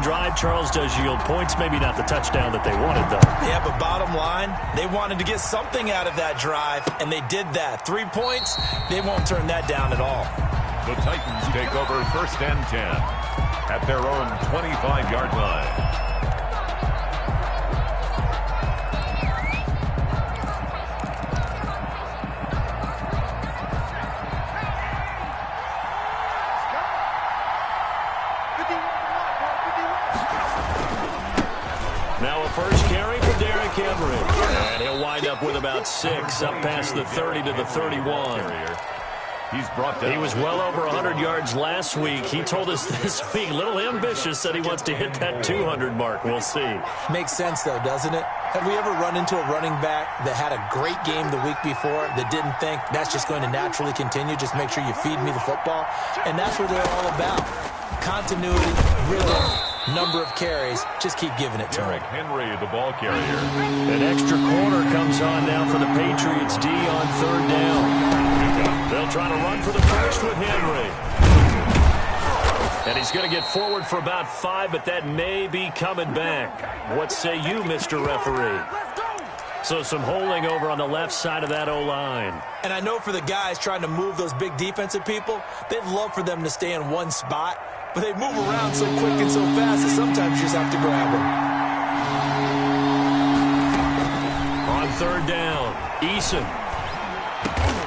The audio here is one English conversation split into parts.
drive, Charles, does yield points. Maybe not the touchdown that they wanted, though. Yeah, but bottom line, they wanted to get something out of that drive, and they did that. 3 points, they won't turn that down at all. The Titans take over 1st and 10 at their own 25-yard line. Now a first carry for Derrick Henry. And he'll wind up with about 6, up past the 30 to the 31. He's brought down. He was well over 100 yards last week. He told us this week, a little ambitious, said he wants to hit that 200 mark. We'll see. Makes sense, though, doesn't it? Have we ever run into a running back that had a great game the week before that didn't think that's just going to naturally continue? Just make sure you feed me the football. And that's what they're all about. Continuity, rhythm, number of carries. Just keep giving it to him. Derrick Henry, the ball carrier. An extra corner comes on now for the Patriots D on 3rd down. They'll try to run for the first with Henry. And he's going to get forward for about 5, but that may be coming back. What say you, Mr. Referee? So some holding over on the left side of that O-line. And I know for the guys trying to move those big defensive people, they'd love for them to stay in one spot, but they move around so quick and so fast that sometimes you just have to grab them. On 3rd down, Eason.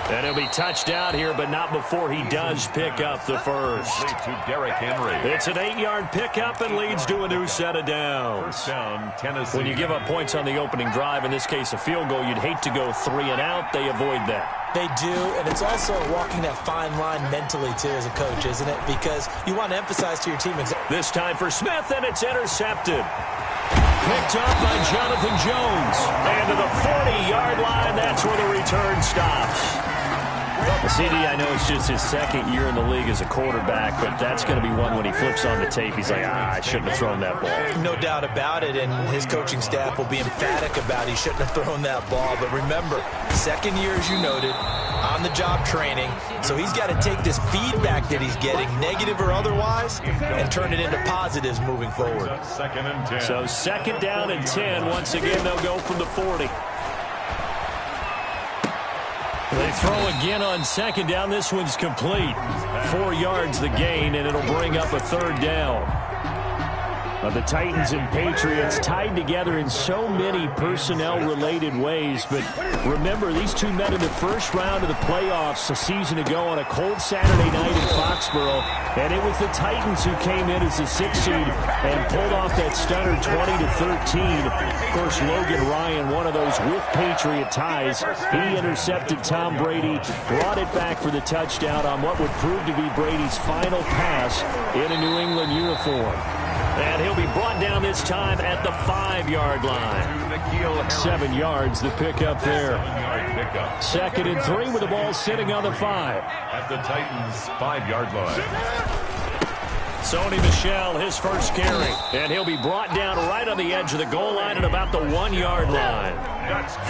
And he'll be touched out here, but not before he does pick up the first. To Derrick Henry. It's an 8-yard pickup and leads to a new set of downs. First down, Tennessee. When you give up points on the opening drive, in this case a field goal, you'd hate to go 3 and out. They avoid that. They do, and it's also walking that fine line mentally, too, as a coach, isn't it? Because you want to emphasize to your teammates. This time for Smith, and it's intercepted. Picked up by Jonathan Jones. And to the 40-yard line, that's where the return stops. CD, I know it's just his 2nd year in the league as a quarterback, but that's going to be one when he flips on the tape. He's like, I shouldn't have thrown that ball. No doubt about it, and his coaching staff will be emphatic about he shouldn't have thrown that ball. But remember, 2nd year, as you noted, on-the-job training, so he's got to take this feedback that he's getting, negative or otherwise, and turn it into positives moving forward. 2nd and 10. So 2nd down and 10. Once again, they'll go from the 40. They throw again on 2nd down. This one's complete. 4 yards the gain, and it'll bring up a 3rd down. The Titans and Patriots tied together in so many personnel-related ways. But remember, these two met in the first round of the playoffs a season ago on a cold Saturday night in Foxborough. And it was the Titans who came in as the 6th seed and pulled off that stunner 20-13. Of course, Logan Ryan, one of those with Patriot ties. He intercepted Tom Brady, brought it back for the touchdown on what would prove to be Brady's final pass in a New England uniform. And he'll be brought down this time at the 5-yard line. 7 yards, the pickup there. 2nd and 3 with the ball sitting on the 5. At the Titans' 5-yard line. Sony Michel, his first carry. And he'll be brought down right on the edge of the goal line at about the 1-yard line.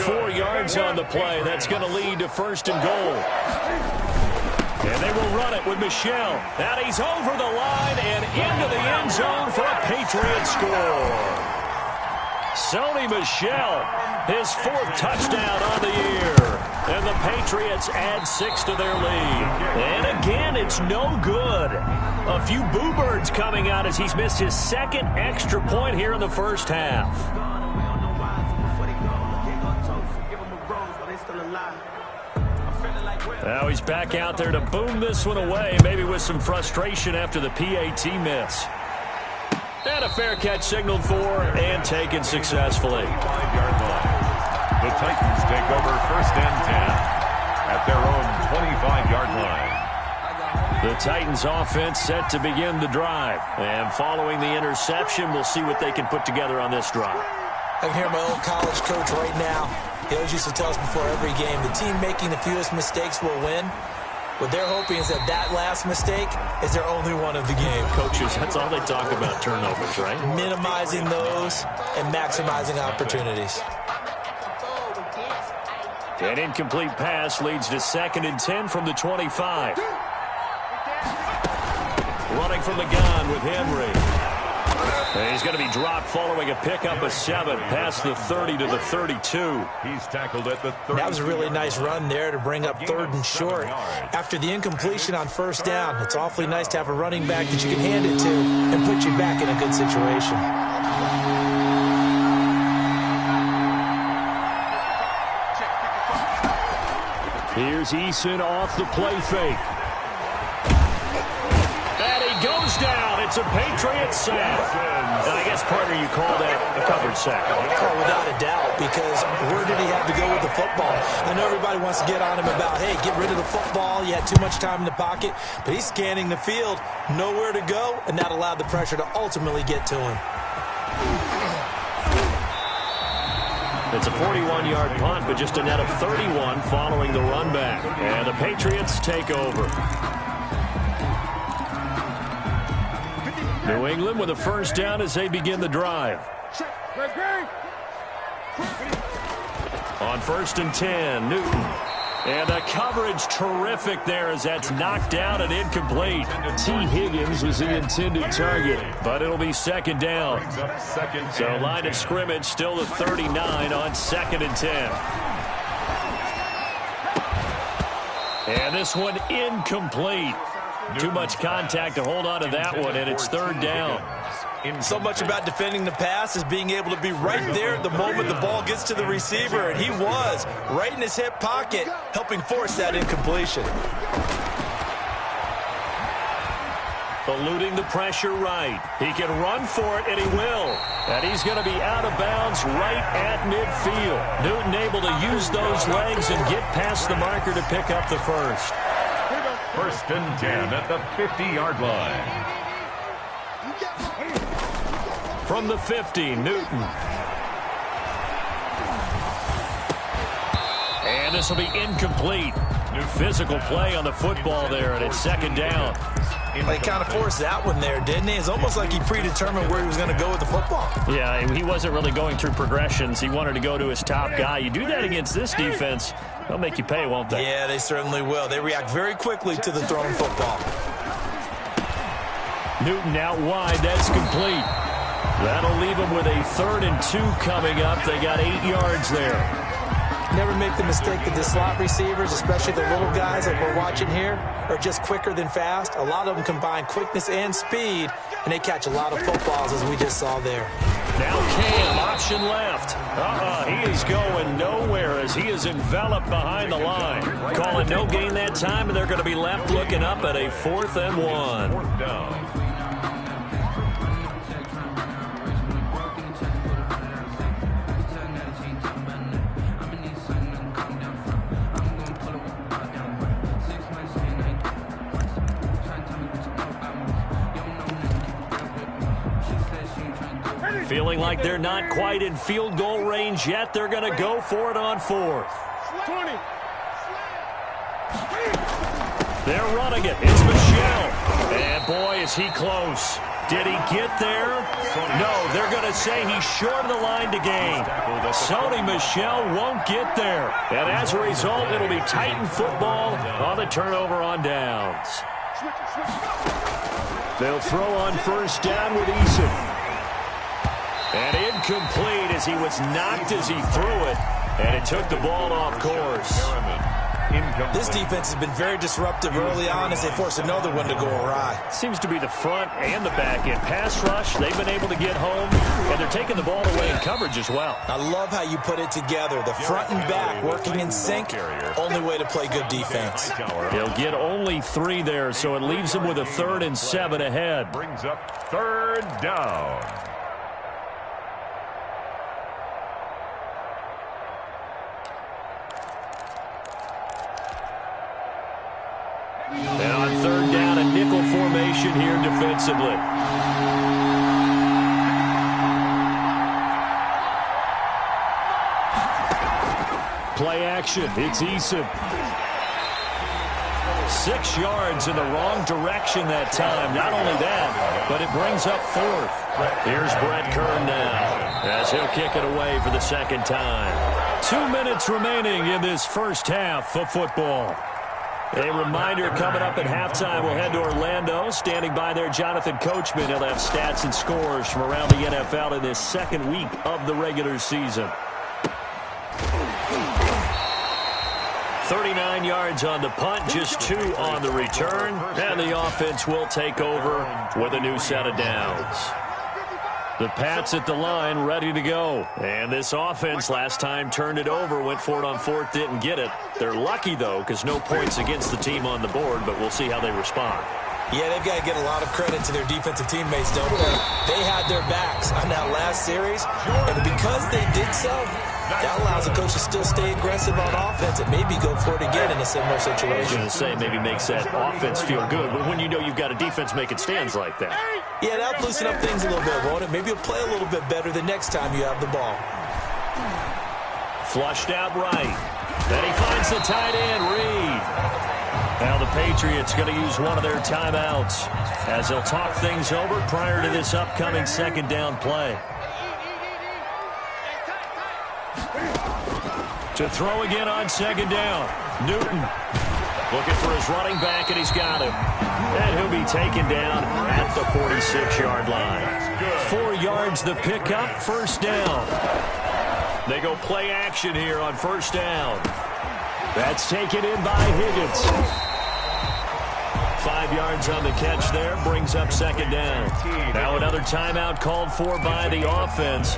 4 yards on the play. That's going to lead to 1st and goal. And they will run it with Michel. And he's over the line and into the end zone for a Patriot score. Sony Michel, his 4th touchdown on the year. And the Patriots add 6 to their lead. And again, it's no good. A few boo birds coming out as he's missed his 2nd extra point here in the first half. Now he's back out there to boom this one away, maybe with some frustration after the PAT miss. And a fair catch signaled for and taken successfully. 5-yard line. The Titans take over 1st and 10 at their own 25-yard line. The Titans offense set to begin the drive. And following the interception, we'll see what they can put together on this drive. I can hear my old college coach right now. He always used to tell us before every game, the team making the fewest mistakes will win. What they're hoping is that that last mistake is their only one of the game. Coaches, that's all they talk about, turnovers, right? Minimizing those and maximizing opportunities. An incomplete pass leads to 2nd and 10 from the 25. Running from the gun with Henry. And he's going to be dropped following a pickup of 7 past the 30 to the 32. He's tackled at the 30. That was a really nice run there to bring up 3rd and short. After the incompletion on 1st down, it's awfully nice to have a running back that you can hand it to and put you back in a good situation. Here's Eason off the play fake. And he goes down. It's a Patriot sack. And I guess, partner, you call that a coverage sack. Oh, without a doubt, because where did he have to go with the football? I know everybody wants to get on him about, hey, get rid of the football. You had too much time in the pocket. But he's scanning the field, nowhere to go, and that allowed the pressure to ultimately get to him. It's a 41-yard punt, but just a net of 31 following the run back. And the Patriots take over. New England with a 1st down as they begin the drive. On 1st and 10, Newton. And the coverage terrific there as that's knocked down and incomplete. T. Higgins was the intended target, but it'll be 2nd down. So line of scrimmage still the 39 on 2nd and 10. And this one incomplete. Too much contact to hold on to that one, and it's 3rd down. So much about defending the pass is being able to be right there at the moment the ball gets to the receiver, and he was right in his hip pocket, helping force that incompletion. Eluding the pressure right. He can run for it, and he will. And he's going to be out of bounds right at midfield. Newton able to use those legs and get past the marker to pick up the 1st. 1st and 10 at the 50-yard line. From the 50, Newton. And this will be incomplete. New physical play on the football there, and it's 2nd down. He kind of forced that one there, didn't he? It's almost like he predetermined where he was going to go with the football. Yeah, he wasn't really going through progressions. He wanted to go to his top guy. You do that against this defense, they'll make you pay, won't they? Yeah, they certainly will. They react very quickly to the thrown football. Newton out wide. That's complete. That'll leave him with a 3rd and 2 coming up. They got 8 yards there. Never make the mistake that the slot receivers, especially the little guys like we're watching here, are just quicker than fast. A lot of them combine quickness and speed, and they catch a lot of footballs, as we just saw there. Now Cam, option left. He is going nowhere as he is enveloped behind the line. Calling no gain that time, and they're going to be left looking up at a 4th and 1. 4th down. Feeling like they're not quite in field goal range yet. They're going to go for it on 4th. 20. They're running it. It's Michel. And boy, is he close. Did he get there? No, they're going to say he's short of the line to gain. Sony Michel won't get there. And as a result, it'll be Titan football on the turnover on downs. They'll throw on 1st down with Eason. And incomplete as he was knocked as he threw it. And it took the ball off course. This defense has been very disruptive early on as they force another one to go awry. Seems to be the front and the back end. Pass rush, they've been able to get home, and they're taking the ball away in coverage as well. I love how you put it together. The front and back working in sync. Only way to play good defense. He'll get only 3 there, so it leaves him with a 3rd and 7 ahead. Brings up 3rd down. And on 3rd down, a nickel formation here defensively. Play action. It's Eason. 6 yards in the wrong direction that time. Not only that, but it brings up 4th. Here's Brett Kern now as he'll kick it away for the 2nd time. 2 minutes remaining in this first half of football. A reminder coming up at halftime, we'll head to Orlando. Standing by there, Jonathan Coachman. He'll have stats and scores from around the NFL in this second week of the regular season. 39 yards on the punt, just 2 on the return. And the offense will take over with a new set of downs. The Pats at the line, ready to go. And this offense last time turned it over, went for it on fourth, didn't get it. They're lucky, though, because no points against the team on the board, but we'll see how they respond. Yeah, they've got to get a lot of credit to their defensive teammates, don't they? They had their backs on that last series, and because they did so, that allows the coach to still stay aggressive on offense and maybe go for it again in a similar situation. I was going to say, maybe makes that offense feel good, but when you know you've got a defense making stands like that. Yeah, that'll loosen up things a little bit, won't it? Maybe you'll play a little bit better the next time you have the ball. Flushed out right. Then he finds the tight end, Reed. Now the Patriots going to use one of their timeouts as they'll talk things over prior to this upcoming second down play. To throw again on second down. Newton looking for his running back, and he's got him. And he'll be taken down at the 46-yard line. 4 yards the pickup, first down. They go play action here on first down. That's taken in by Higgins. 5 yards on the catch there, brings up second down. Now another timeout called for by the offense,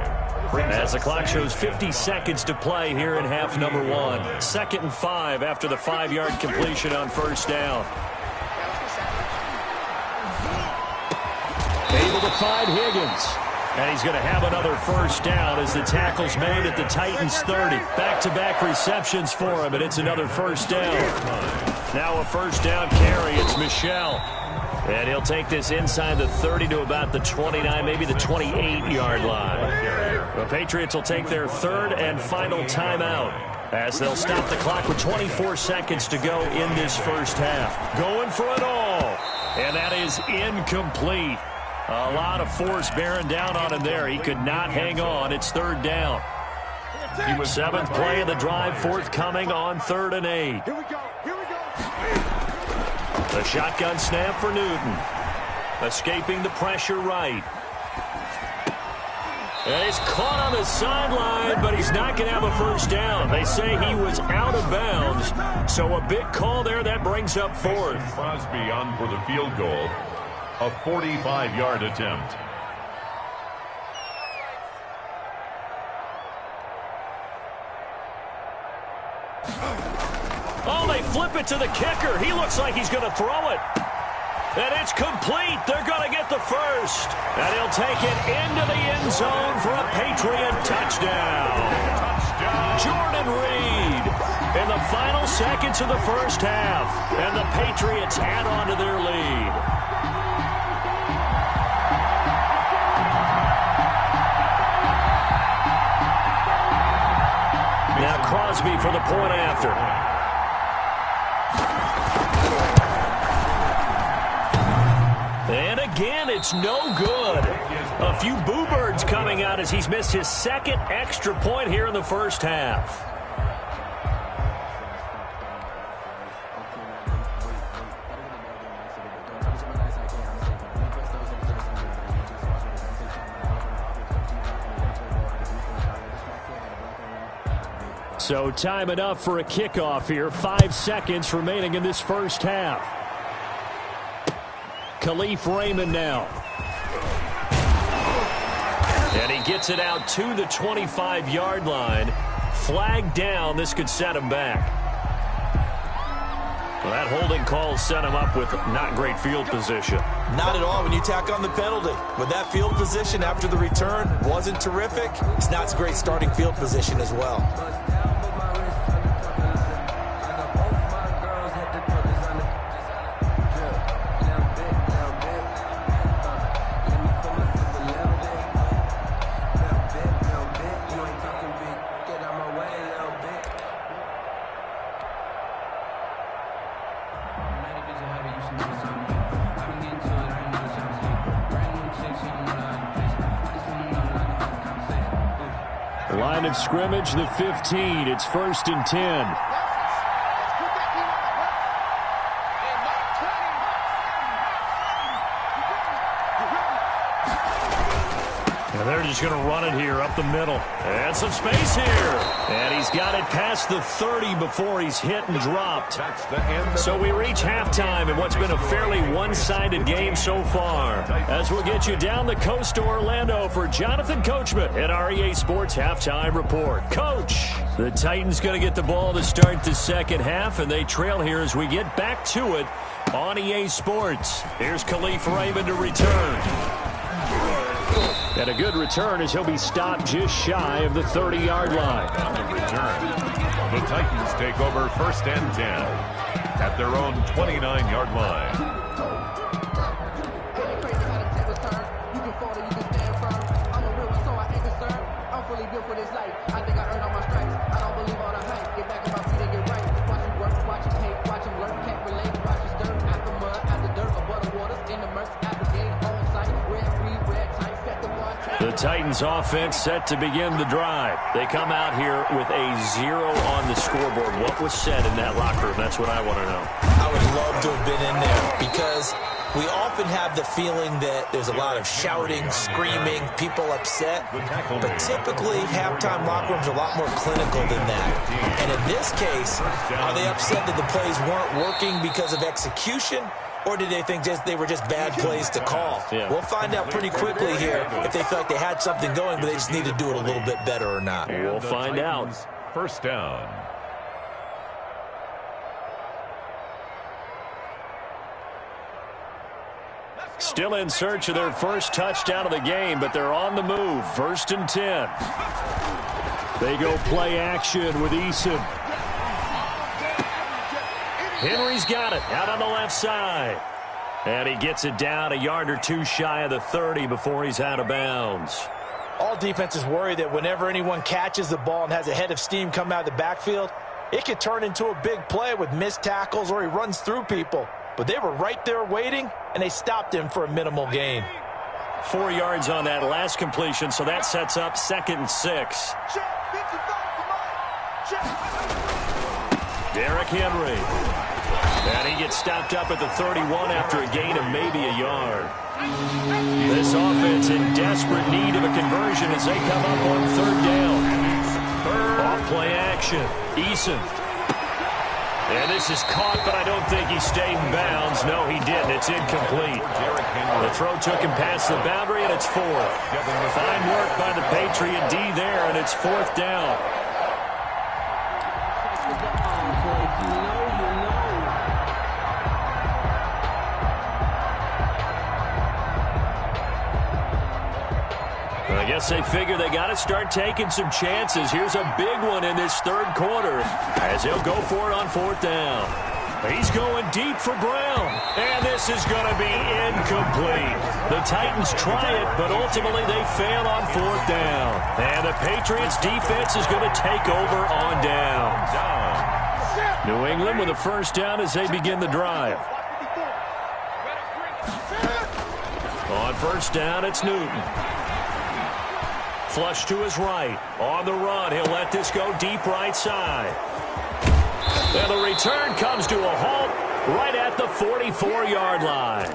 as the clock shows 50 seconds to play here in half number 1. 2nd and 5 after the 5-yard completion on first down. Able to find Higgins. And he's going to have another first down as the tackle's made at the Titans' 30. Back-to-back receptions for him, and it's another first down. Now a first down carry. It's Michel. And he'll take this inside the 30 to about the 29, maybe the 28-yard line. The Patriots will take their third and final timeout as they'll stop the clock with 24 seconds to go in this first half. Going for it all. And that is incomplete. A lot of force bearing down on him there. He could not hang on. It's third down. 7th play of the drive, forthcoming on 3rd and 8. The shotgun snap for Newton. Escaping the pressure right. And he's caught on the sideline, but he's not going to have a first down. They say he was out of bounds. So a big call there. That brings up 4th. Crosby on for the field goal. A 45-yard attempt. Oh, they flip it to the kicker. He looks like he's going to throw it. And it's complete. They're going to get the first. And he'll take it into the end zone for a Patriot touchdown. Jordan Reed in the final seconds of the first half. And the Patriots add on to their lead. Now Crosby for the point after. And again, it's no good. A few boo birds coming out as he's missed his second extra point here in the first half. So time enough for a kickoff here. 5 seconds remaining in this first half. Khalif Raymond now. And he gets it out to the 25-yard line. Flag down. This could set him back. Well, that holding call set him up with not great field position. Not at all when you tack on the penalty. With that field position after the return wasn't terrific, it's not a great starting field position as well. Line of scrimmage, the 15. It's 1st and 10. And they're just going to run it here up the middle. And some space here. And he's got it past the 30 before he's hit and dropped. So we reach halftime in what's been a fairly one-sided game so far. As we'll get you down the coast to Orlando for Jonathan Coachman at our EA Sports Halftime Report. Coach, the Titans going to get the ball to start the second half, and they trail here as we get back to it on EA Sports. Here's Khalif Raymond to return. And a good return as he'll be stopped just shy of the 30-yard line. On the return, the Titans take over 1st and 10 at their own 29-yard line. The Titans offense set to begin the drive. They come out here with a 0 on the scoreboard. What was said in that locker room? That's what I want to know. I would love to have been in there because we often have the feeling that there's a lot of shouting, screaming, people upset. But typically, halftime locker rooms are a lot more clinical than that. And in this case, are they upset that the plays weren't working because of execution? Or did they think they were just bad plays to call? Yeah. We'll find out pretty quickly here if they feel like they had something going, but they just need to do it a little bit better or not. We'll find out. 1st down. Still in search of their first touchdown of the game, but they're on the move. 1st and 10. They go play action with Eason. Henry's got it out on the left side. And he gets it down a yard or two shy of the 30 before he's out of bounds. All defenses worry that whenever anyone catches the ball and has a head of steam come out of the backfield, it could turn into a big play with missed tackles or he runs through people. But they were right there waiting, and they stopped him for a minimal gain. 4 yards on that last completion, so that sets up 2nd and 6. Derrick Henry. And he gets stopped up at the 31 after a gain of maybe a yard. This offense in desperate need of a conversion as they come up on 3rd down. Off play action. Eason. And this is caught, but I don't think he stayed in bounds. No, he didn't. It's incomplete. The throw took him past the boundary, and it's 4th. Fine work by the Patriot D there, and it's 4th down. I guess they figure they got to start taking some chances. Here's a big one in this 3rd quarter as he'll go for it on 4th down. He's going deep for Brown, and this is going to be incomplete. The Titans try it, but ultimately they fail on 4th down. And the Patriots defense is going to take over on downs. New England with a 1st down as they begin the drive. On 1st down, it's Newton. Flush to his right. On the run, he'll let this go deep right side. And the return comes to a halt right at the 44-yard line.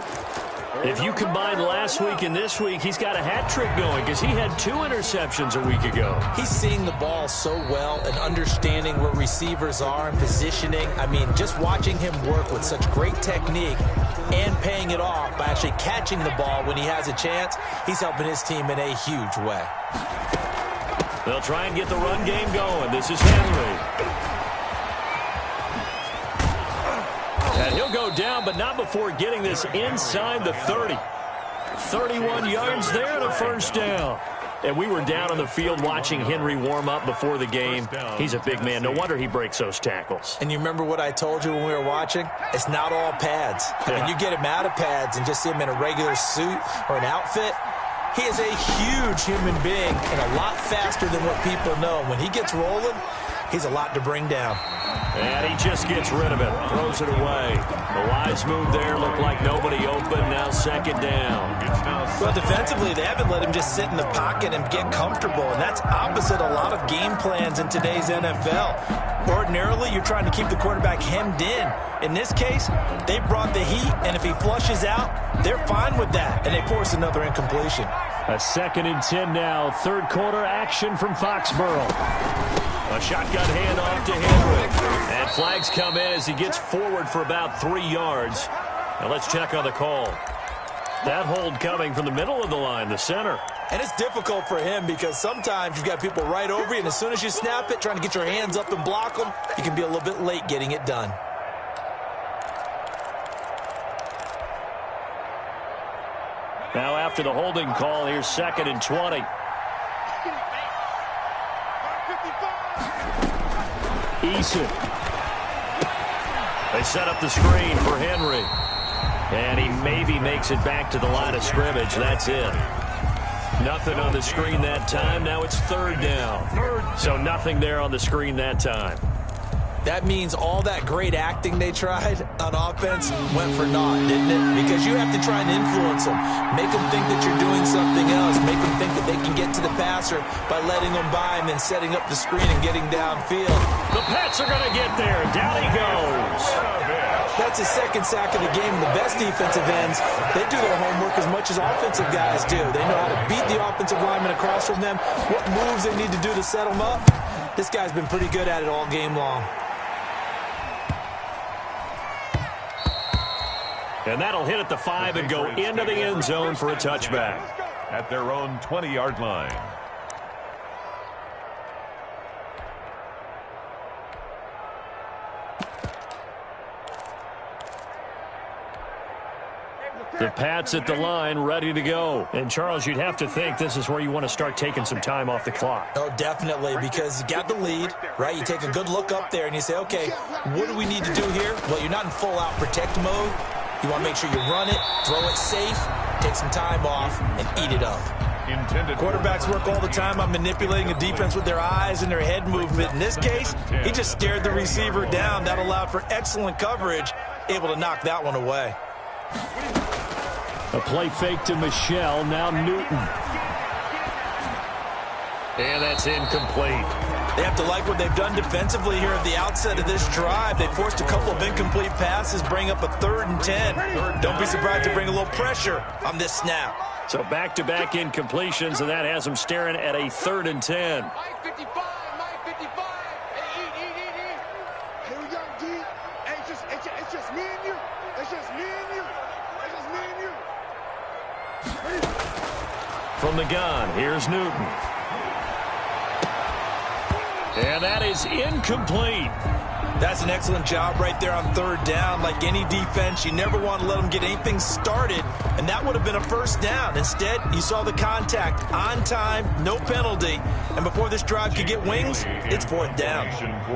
If you combine last week and this week, he's got a hat trick going because he had 2 interceptions a week ago. He's seeing the ball so well and understanding where receivers are and positioning. I mean, just watching him work with such great technique and paying it off by actually catching the ball when he has a chance, he's helping his team in a huge way. They'll try and get the run game going. This is Henry. And he'll go down, but not before getting this inside the 30. 31 yards there and a 1st down. And we were down on the field watching Henry warm up before the game. He's a big man. No wonder he breaks those tackles. And you remember what I told you when we were watching? It's not all pads. Yeah. When you get him out of pads and just see him in a regular suit or an outfit, he is a huge human being and a lot faster than what people know. When he gets rolling, he's a lot to bring down. And he just gets rid of it, throws it away. A wise move there, looked like nobody open, now 2nd down. Well, defensively, they haven't let him just sit in the pocket and get comfortable, and that's opposite a lot of game plans in today's NFL. Ordinarily, you're trying to keep the quarterback hemmed in. In this case, they brought the heat, and if he flushes out, they're fine with that, and they force another incompletion. A 2nd and 10 now. Third quarter action from Foxborough. A shotgun handoff to Henry. And flags come in as he gets forward for about 3 yards. Now let's check on the call. That hold coming from the middle of the line, the center. And it's difficult for him because sometimes you've got people right over you, and as soon as you snap it, trying to get your hands up and block them, you can be a little bit late getting it done. Now after the holding call, here's 2nd and 20. Eason. They set up the screen for Henry. And he maybe makes it back to the line of scrimmage. That's it. Nothing on the screen that time. Now it's 3rd down. So nothing there on the screen that time. That means all that great acting they tried on offense went for naught, didn't it? Because you have to try and influence them. Make them think that you're doing something else. Make them think that they can get to the passer by letting them by and then setting up the screen and getting downfield. The Pats are going to get there. Down he goes. That's his 2nd sack of the game. The best defensive ends, they do their homework as much as offensive guys do. They know how to beat the offensive lineman across from them, what moves they need to do to set them up. This guy's been pretty good at it all game long. And that'll hit at the 5 and go into the end zone for a touchback. At their own 20-yard line. The Pats at the line, ready to go. And, Charles, you'd have to think this is where you want to start taking some time off the clock. Oh, definitely, because you got the lead, right? You take a good look up there and you say, okay, what do we need to do here? Well, you're not in full-out protect mode. You want to make sure you run it, throw it safe, take some time off, and eat it up. Quarterbacks work all the time on manipulating a defense with their eyes and their head movement. In this case, he just stared the receiver down. That allowed for excellent coverage, able to knock that one away. A play fake to Michelle, now Newton. And that's incomplete. They have to like what they've done defensively here at the outset of this drive. They forced a couple of incomplete passes, bring up a 3rd and 10. Don't be surprised to bring a little pressure on this snap. So back-to-back incompletions, and that has them staring at a 3rd and 10. Mike 55, Mike 55. Hey, Here we go, D. Hey, it's just me and you. It's just me and you. It's just me and you. From the gun, here's Newton. And that is incomplete. That's an excellent job right there on 3rd down. Like any defense, you never want to let them get anything started, and that would have been a 1st down. Instead, you saw the contact on time, no penalty, and before this drive could get wings, it's 4th down.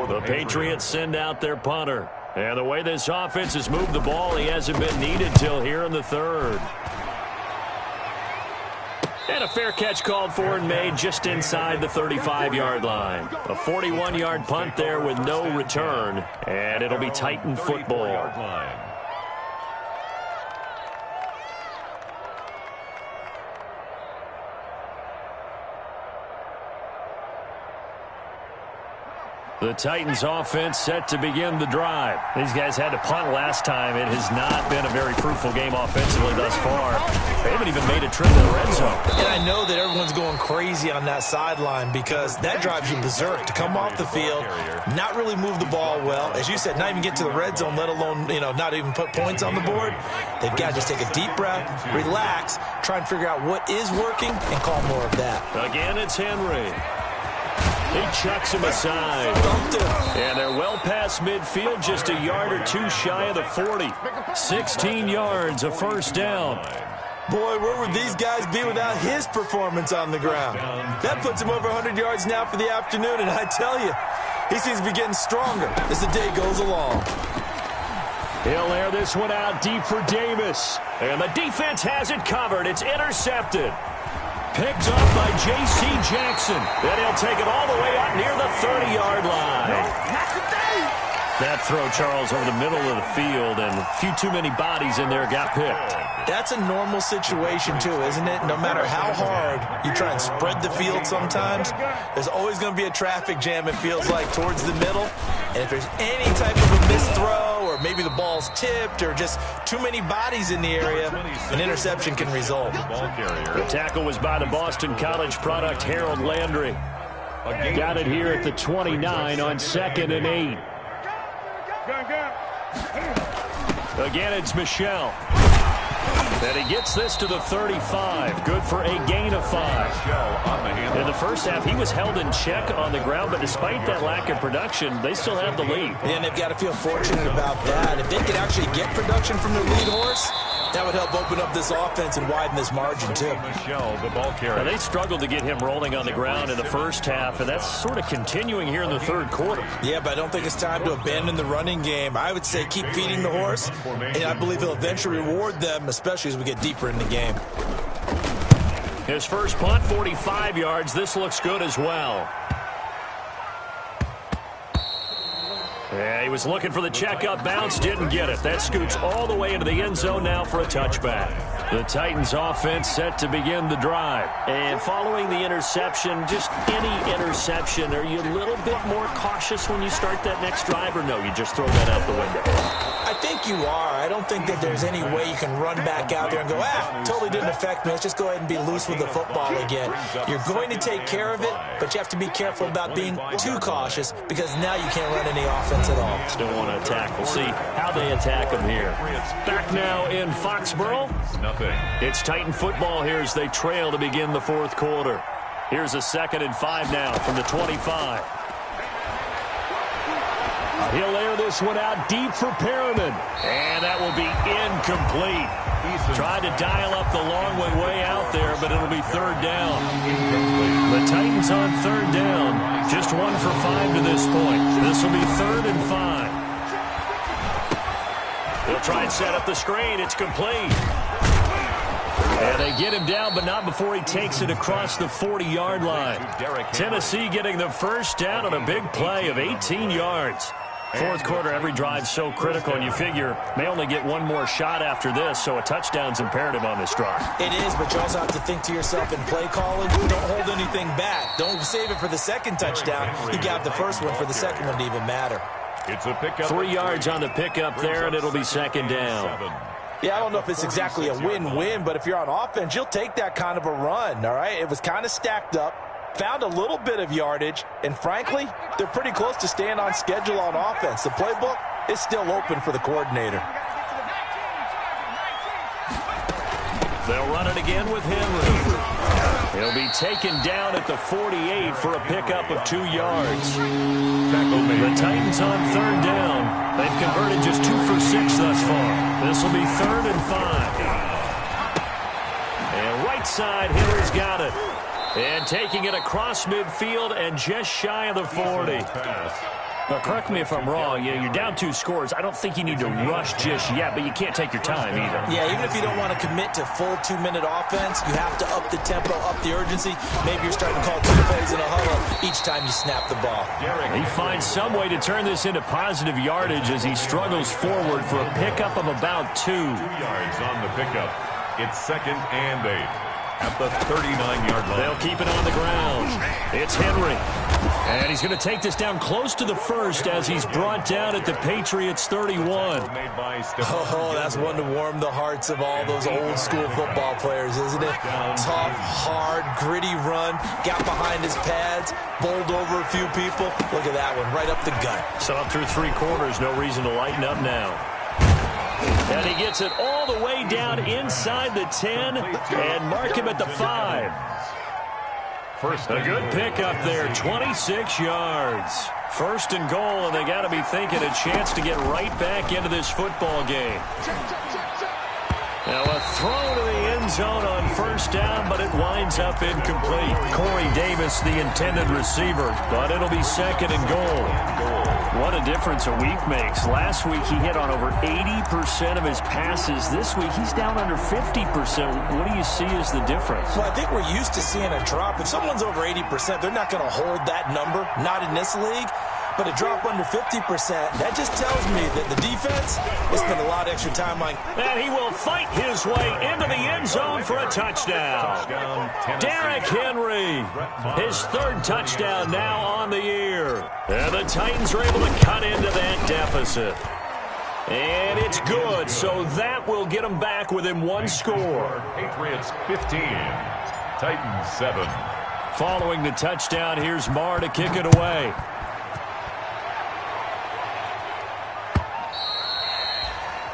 The Patriots send out their punter. And the way this offense has moved the ball, he hasn't been needed till here in the 3rd. And a fair catch called for and made just inside the 35-yard line. A 41-yard punt there with no return, and it'll be Titan football. The Titans offense set to begin the drive. These guys had to punt last time. It has not been a very fruitful game offensively thus far. They haven't even made a trip to the red zone. And I know that everyone's going crazy on that sideline because that drives you berserk to come off the field, not really move the ball well. As you said, not even get to the red zone, let alone, not even put points on the board. They've got to just take a deep breath, relax, try and figure out what is working, and call more of that. Again, it's Henry. He chucks him aside. And they're well past midfield, just a yard or two shy of the 40. 16 yards, a 1st down. Boy, where would these guys be without his performance on the ground? That puts him over 100 yards now for the afternoon, and I tell you, he seems to be getting stronger as the day goes along. He'll air this one out deep for Davis. And the defense has it covered. It's intercepted. Picked up by J.C. Jackson. Then he'll take it all the way up near the 30-yard line. That throw, Charles, over the middle of the field, and a few too many bodies in there got picked. That's a normal situation, too, isn't it? No matter how hard you try and spread the field sometimes, there's always going to be a traffic jam, it feels like, towards the middle. And if there's any type of a missed throw or maybe the ball's tipped or just too many bodies in the area, an interception can result. The tackle was by the Boston College product, Harold Landry. Got it here at the 29 on 2nd and 8. Again, it's Michel. And he gets this to the 35. Good for a gain of 5. In the first half, he was held in check on the ground, but despite that lack of production, they still have the lead. And they've got to feel fortunate about that. If they could actually get production from their lead horse, that would help open up this offense and widen this margin, too. Now, they struggled to get him rolling on the ground in the first half, and that's sort of continuing here in the third quarter. Yeah, but I don't think it's time to abandon the running game. I would say keep feeding the horse, and I believe he'll eventually reward them, especially as we get deeper in the game. His first punt, 45 yards. This looks good as well. Yeah, he was looking for the checkup bounce, didn't get it. That scoots all the way into the end zone now for a touchback. The Titans offense set to begin the drive. And following the interception, just any interception, are you a little bit more cautious when you start that next drive, or no, you just throw that out the window? I think you are. I don't think that there's any way you can run back out there and go, totally didn't affect me. Let's just go ahead and be loose with the football again. You're going to take care of it, but you have to be careful about being too cautious because now you can't run any offense at all. Still want to attack. We'll see how they attack him here. Back now in Foxborough. It's Titan football here as they trail to begin the fourth quarter. Here's a 2nd and 5 now from the 25. He'll air this one out deep for Perriman. And that will be incomplete. Tried to dial up the long way out there, but it'll be 3rd down. The Titans on 3rd down. Just 1 for 5 to this point. This will be 3rd and 5. They'll try and set up the screen. It's complete. And they get him down, but not before he takes it across the 40-yard line. Tennessee getting the first down on a big play of 18 yards. Fourth quarter, every drive so critical, and you figure may only get one more shot after this, so a touchdown's imperative on this drive. It is, but you also have to think to yourself in play calling, don't hold anything back. Don't save it for the second touchdown. You got the first one for the second one to even matter. It's a pickup. 3 yards on the pickup there, and it'll be 2nd down. Yeah, I don't know if it's exactly a win-win, but if you're on offense, you'll take that kind of a run, all right? It was kind of stacked up, found a little bit of yardage, and frankly, they're pretty close to staying on schedule on offense. The playbook is still open for the coordinator. They'll run it again with Henry. He'll be taken down at the 48 for a pickup of 2 yards. The Titans on 3rd down. They've converted just 2 for 6 thus far. This will be 3rd and 5. And right side, Henry's got it. And taking it across midfield and just shy of the 40. Now, correct me if I'm wrong. You're down 2 scores. I don't think you need to rush just yet, but you can't take your time either. Yeah, even if you don't want to commit to full 2-minute offense, you have to up the tempo, up the urgency. Maybe you're starting to call 2 plays in a huddle each time you snap the ball. He finds some way to turn this into positive yardage as he struggles forward for a pickup of about 2. 2 yards on the pickup. It's 2nd and 8 at the 39-yard line. They'll keep it on the ground. It's Henry. And he's going to take this down close to the 1st as he's brought down at the Patriots 31. Oh, that's one to warm the hearts of all those old school football players, isn't it? Tough, hard, gritty run. Got behind his pads, bowled over a few people. Look at that one, right up the gut. So up through 3 quarters, no reason to lighten up now. And he gets it all the way down inside the 10 and mark him at the 5. A good pickup there, 26 yards. 1st and goal, and they got to be thinking a chance to get right back into this football game. Now a throw to the end zone on 1st down, but it winds up incomplete. Corey Davis, the intended receiver, but it'll be 2nd and goal. What a difference a week makes. Last week he hit on over 80% of his passes. This week he's down under 50%. What do you see as the difference? Well, I think we're used to seeing a drop. If someone's over 80%, they're not going to hold that number, not in this league. But a drop under 50%, that just tells me that the defense has spent a lot of extra time on. And he will fight his way into the end zone for a touchdown. Derrick Henry, his 3rd touchdown now on the year. And the Titans are able to cut into that deficit. And it's good, so that will get them back within one score. Patriots 15, Titans 7. Following the touchdown, here's Marr to kick it away.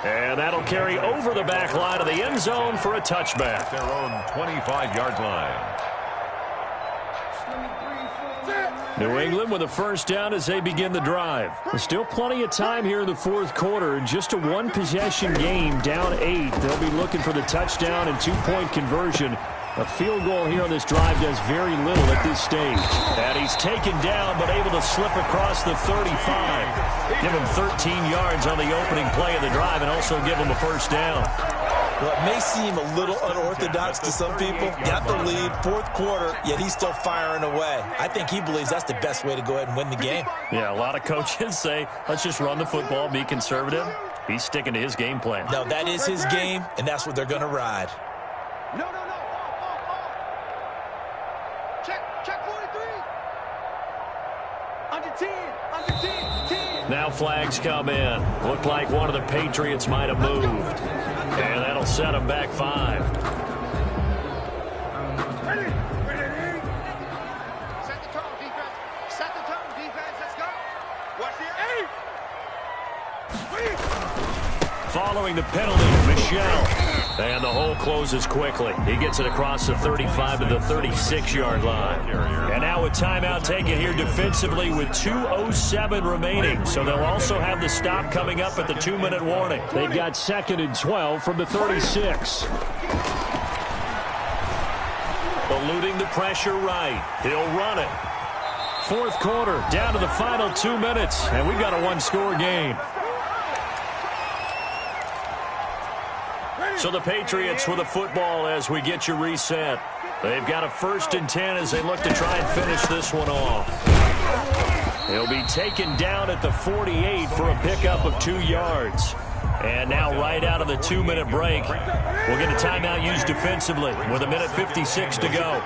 And that'll carry over the back line of the end zone for a touchback. Their own 25-yard line. New England with a first down as they begin the drive. There's still plenty of time here in the fourth quarter. Just a one-possession game, down 8. They'll be looking for the touchdown and two-point conversion. A field goal here on this drive does very little at this stage. And he's taken down but able to slip across the 35. Give him 13 yards on the opening play of the drive and also give him a first down. Well, it may seem a little unorthodox to some people. Got the lead, fourth quarter, yet he's still firing away. I think he believes that's the best way to go ahead and win the game. Yeah, a lot of coaches say, let's just run the football, be conservative. He's sticking to his game plan. No, that is his game, and that's what they're going to ride. No. Check 43. Under 10. Now flags come in. Looked like one of the Patriots might have moved. And that'll set them back 5. Ready. Set the tone, defense. Let's go. Watch the 8. Following the penalty, Michel. And the hole closes quickly. He gets it across the 35 to the 36-yard line. And now a timeout taken here defensively with 2:07 remaining. So they'll also have the stop coming up at the 2-minute warning. They've got 2nd and 12 from the 36. Eluding the pressure right. He'll run it. Fourth quarter, down to the final 2 minutes. And we've got a one-score game. So the Patriots with a football as we get you reset. They've got a 1st and 10 as they look to try and finish this one off. He'll be taken down at the 48 for a pickup of 2 yards. And now right out of the 2-minute break, we'll get a timeout used defensively with 1:56 to go.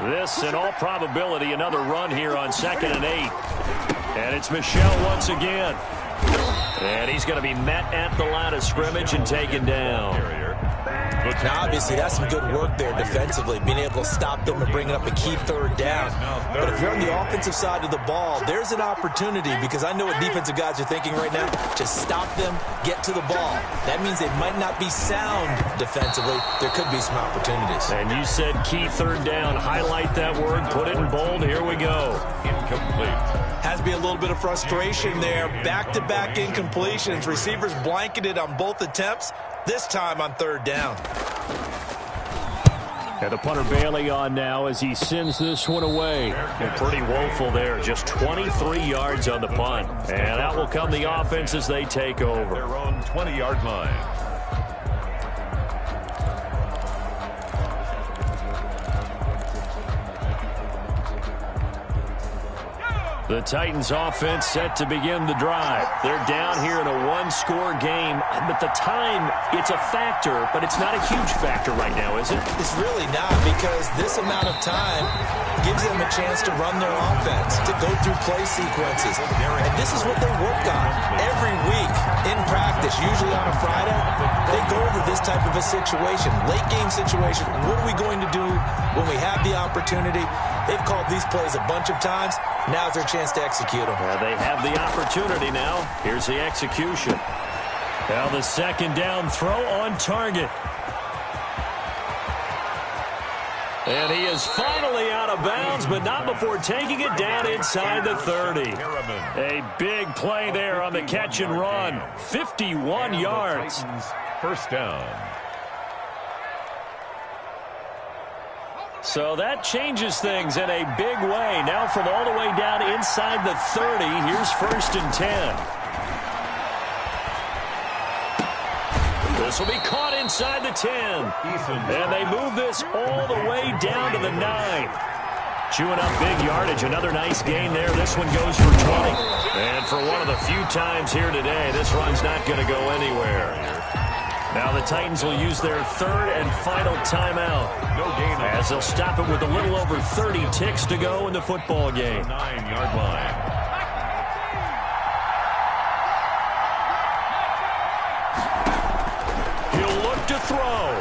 This, in all probability, another run here on 2nd and 8. And it's Michel once again. And he's going to be met at the line of scrimmage and taken down. Now, obviously, that's some good work there defensively, being able to stop them and bringing up a key 3rd down. But if you're on the offensive side of the ball, there's an opportunity, because I know what defensive guys are thinking right now. Just stop them, get to the ball. That means they might not be sound defensively. There could be some opportunities. And you said key 3rd down. Highlight that word. Put it in bold. Here we go. Incomplete. Has to be a little bit of frustration there. Back-to-back incompletions. Receivers blanketed on both attempts. This time on 3rd down. And the punter Bailey on now as he sends this one away. And pretty woeful there. Just 23 yards on the punt. And out will come the offense as they take over. Their own 20-yard line. The Titans offense set to begin the drive. They're down here in a one-score game, but the time, it's a factor, but it's not a huge factor right now, is it? It's really not, because this amount of time gives them a chance to run their offense, to go through play sequences. And this is what they work on every week in practice, usually on a Friday. They go over this type of a situation, late game situation. What are we going to do when we have the opportunity? They've called these plays a bunch of times. Now's their chance to execute them. Well, they have the opportunity now. Here's the execution. Now the 2nd down throw on target. And he is finally out of bounds, but not before taking it down inside the 30. A big play there on the catch and run. 51 yards. First down. So that changes things in a big way. Now from all the way down inside the 30, here's 1st and 10. This will be caught inside the 10. And they move this all the way down to the 9. Chewing up big yardage. Another nice gain there. This one goes for 20. And for one of the few times here today, this run's not going to go anywhere. Now the Titans will use their 3rd and final timeout. No gain as they'll stop it with a little over 30 ticks to go in the football game. 9-yard line. to throw.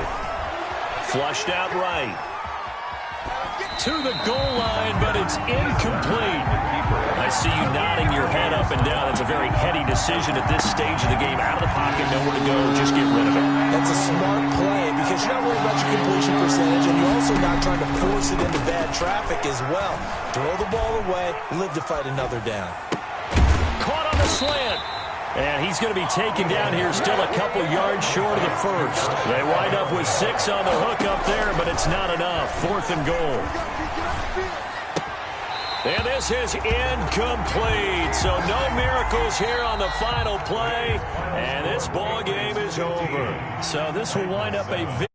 Flushed out right. To the goal line, but it's incomplete. I see you nodding your head up and down. That's a very heady decision at this stage of the game. Out of the pocket, nowhere to go. Just get rid of it. That's a smart play because you're not worried about your completion percentage, and you're also not trying to force it into bad traffic as well. Throw the ball away, live to fight another down. Caught on the slant. And he's going to be taken down here, still a couple yards short of the first. They wind up with 6 on the hook up there, but it's not enough. 4th and goal. And this is incomplete. So no miracles here on the final play. And this ball game is over. So this will wind up a